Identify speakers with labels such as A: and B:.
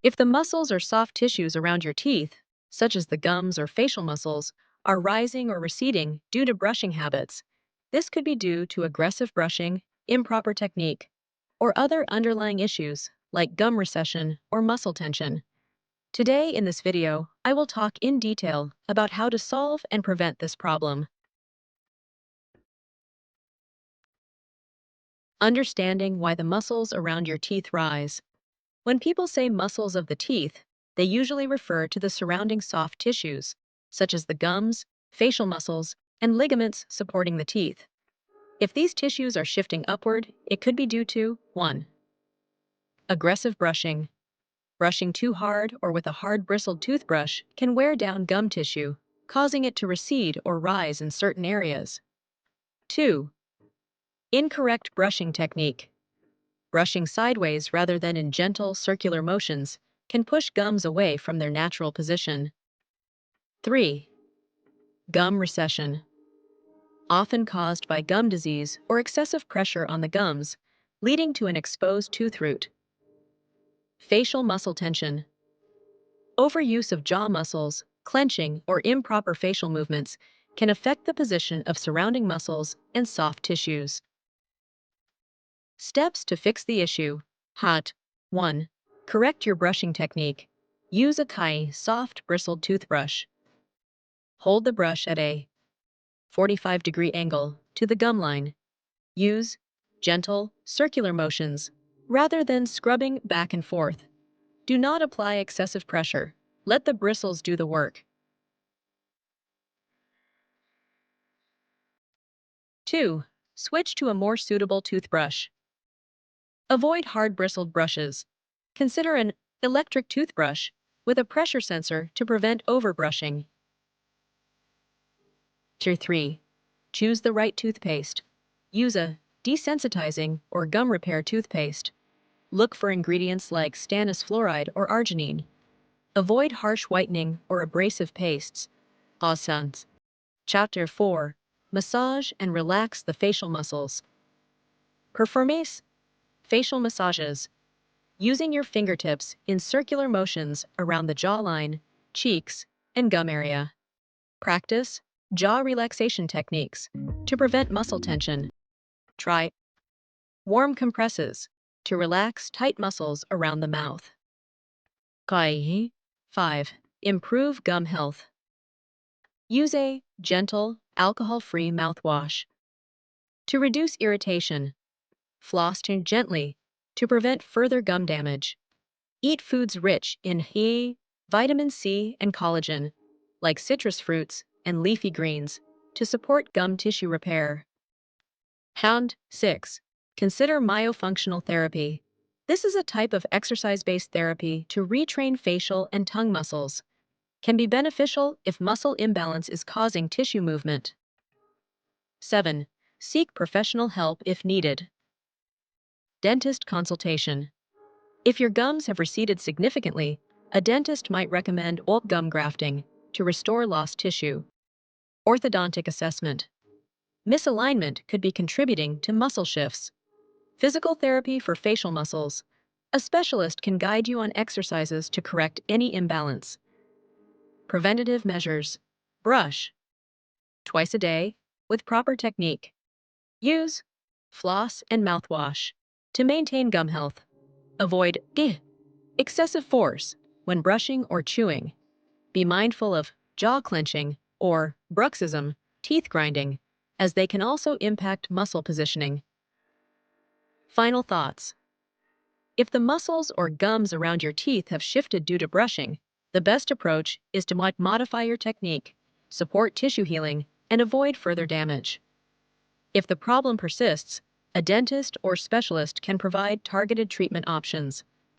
A: If the muscles or soft tissues around your teeth, such as the gums or facial muscles, are rising or receding due to brushing habits, this could be due to aggressive brushing, improper technique, or other underlying issues like gum recession or muscle tension. Today in this video, I will talk in detail about how to solve and prevent this problem. Understanding why the muscles around your teeth rise. When people say muscles of the teeth, they usually refer to the surrounding soft tissues, such as the gums, facial muscles, and ligaments supporting the teeth. If these tissues are shifting upward, it could be due to 1. Aggressive brushing. Brushing too hard or with a hard bristled toothbrush can wear down gum tissue, causing it to recede or rise in certain areas. 2. Incorrect brushing technique. Brushing sideways rather than in gentle circular motions can push gums away from their natural position. 3. Gum recession. Often caused by gum disease or excessive pressure on the gums, leading to an exposed tooth root. Facial muscle tension. Overuse of jaw muscles, clenching, or improper facial movements can affect the position of surrounding muscles and soft tissues. Steps to fix the issue. Hot. 1. Correct your brushing technique. Use a soft bristled toothbrush. Hold the brush at a 45-degree angle to the gum line. Use gentle, circular motions rather than scrubbing back and forth. Do not apply excessive pressure. Let the bristles do the work. 2. Switch to a more suitable toothbrush. Avoid hard bristled brushes. Consider an electric toothbrush with a pressure sensor to prevent overbrushing. Tier 3. Choose the right toothpaste. Use a desensitizing or gum repair toothpaste. Look for ingredients like stannous fluoride or arginine. Avoid harsh whitening or abrasive pastes. Awesome. Chapter 4. Massage and relax the facial muscles. Performance. Facial massages. Using your fingertips in circular motions around the jawline, cheeks, and gum area. Practice jaw relaxation techniques to prevent muscle tension. Try warm compresses to relax tight muscles around the mouth. 5. Improve gum health. Use a gentle, alcohol-free mouthwash to reduce irritation. Floss gently to prevent further gum damage. Eat foods rich in vitamin C and collagen, like citrus fruits and leafy greens, to support gum tissue repair. 6. Consider myofunctional therapy. This is a type of exercise-based therapy to retrain facial and tongue muscles. Can be beneficial if muscle imbalance is causing tissue movement. 7. Seek professional help if needed. Dentist consultation. If your gums have receded significantly, a dentist might recommend old gum grafting to restore lost tissue. Orthodontic assessment. Misalignment could be contributing to muscle shifts. Physical therapy for facial muscles. A specialist can guide you on exercises to correct any imbalance. Preventative measures. Brush twice a day with proper technique. Use floss and mouthwash to maintain gum health. Avoid excessive force when brushing or chewing. Be mindful of jaw clenching or bruxism, teeth grinding, as they can also impact muscle positioning. Final thoughts. If the muscles or gums around your teeth have shifted due to brushing, the best approach is to modify your technique, support tissue healing, and avoid further damage. If the problem persists, a dentist or specialist can provide targeted treatment options.